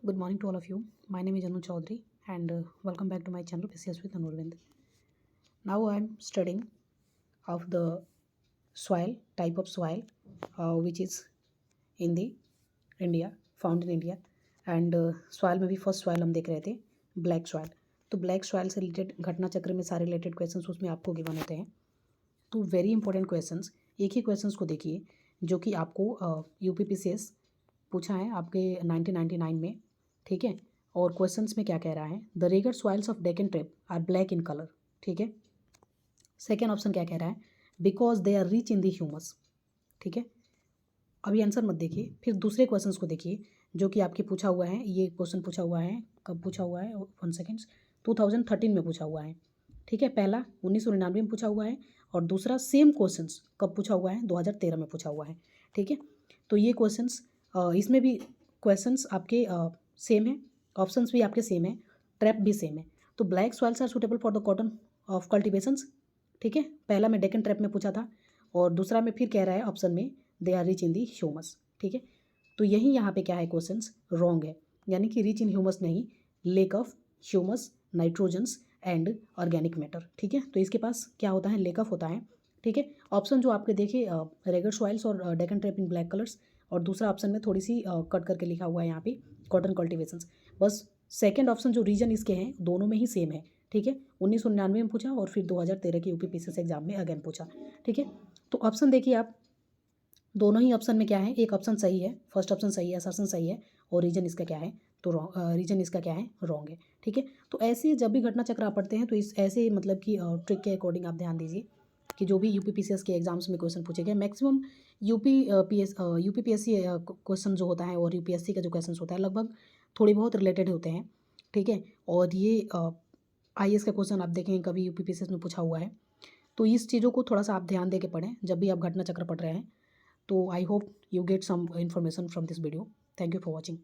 Good morning to all of you. My name is Anu Chaudhary and welcome back to my channel PCS with Anurvind. Now I am studying of the soil, type of soil which is in the India, found in India and soil में भी first soil हम देख रहे थे black soil. तो black soil से related घटना चक्र में सारे रिलेटेड क्वेश्चंस उसमें आपको गिवन होते हैं. तो वेरी इंपॉर्टेंट क्वेश्चंस, एक ही क्वेश्चंस को देखिए जो कि आपको यूपीपीसीएस पूछा है आपके 1999 में, ठीक है. और क्वेश्चंस में क्या कह रहा है, the regur soils of Deccan trap are black in colour, ठीक है. सेकेंड ऑप्शन क्या कह रहा है, because they are rich in the humus, ठीक है. अभी आंसर मत देखिए, फिर दूसरे क्वेश्चंस को देखिए जो कि आपके पूछा हुआ है. ये क्वेश्चन पूछा हुआ है, कब पूछा हुआ है, 1 सेकेंड्स, 2013 में पूछा हुआ है, ठीक है. पहला 1999 में पूछा हुआ है और दूसरा सेम क्वेश्चंस कब पूछा हुआ है, 2013 में पूछा हुआ है, ठीक है. तो ये क्वेश्चंस इसमें भी क्वेश्चंस आपके सेम है, ऑप्शंस भी आपके सेम है, ट्रैप भी सेम है. तो black soils are suitable for the cotton of cultivations, ठीक है. पहला में डेकन ट्रैप में पूछा था और दूसरा में फिर कह रहा है ऑप्शन में they are rich in the humus, ठीक है. तो यही यहाँ पे क्या है, क्वेश्चंस रॉन्ग है, यानी कि रिच इन ह्यूमस नहीं, lake of humus, nitrogens and organic matter, ठीक है. तो इसके पास क्या होता है, लेक ऑफ होता है, ठीक है. ऑप्शन जो आपके देखे रेगड सॉइल्स और डेकन ट्रैप इन ब्लैक कलर्स, और दूसरा ऑप्शन में थोड़ी सी कट करके लिखा हुआ है यहाँ पे कॉटन कल्टिवेशंस. बस सेकंड ऑप्शन जो रीजन इसके हैं दोनों में ही सेम है, ठीक है. 1999 में पूछा और फिर 2013 के यूपीपीसीएस एग्जाम में अगेन पूछा, ठीक है. तो ऑप्शन देखिए आप, दोनों ही ऑप्शन में क्या है, एक ऑप्शन सही है, फर्स्ट ऑप्शन सही है, असर्शन सही है, और रीजन इसका क्या है, तो रीजन इसका क्या है, रॉन्ग है, ठीक है. तो ऐसे जब भी घटना चक्र आप पढ़ते हैं तो इस ऐसे मतलब कि ट्रिक के अकॉर्डिंग आप ध्यान दीजिए कि जो भी यूपीपीसीएस के एग्जाम्स में क्वेश्चन पूछे गए, मैक्सिमम यूपीपीएससी क्वेश्चन जो होता है और यूपीएससी का जो क्वेश्चन होता है लगभग थोड़ी बहुत रिलेटेड होते हैं, ठीक है. और ये आईएएस का क्वेश्चन आप देखें कभी यूपीपीसीएस में पूछा हुआ है. तो इस चीज़ों को थोड़ा सा आप ध्यान दे के पढ़ें जब भी आप घटना चक्र पढ़ रहे हैं. तो I hope you get some information from this video. Thank you for watching.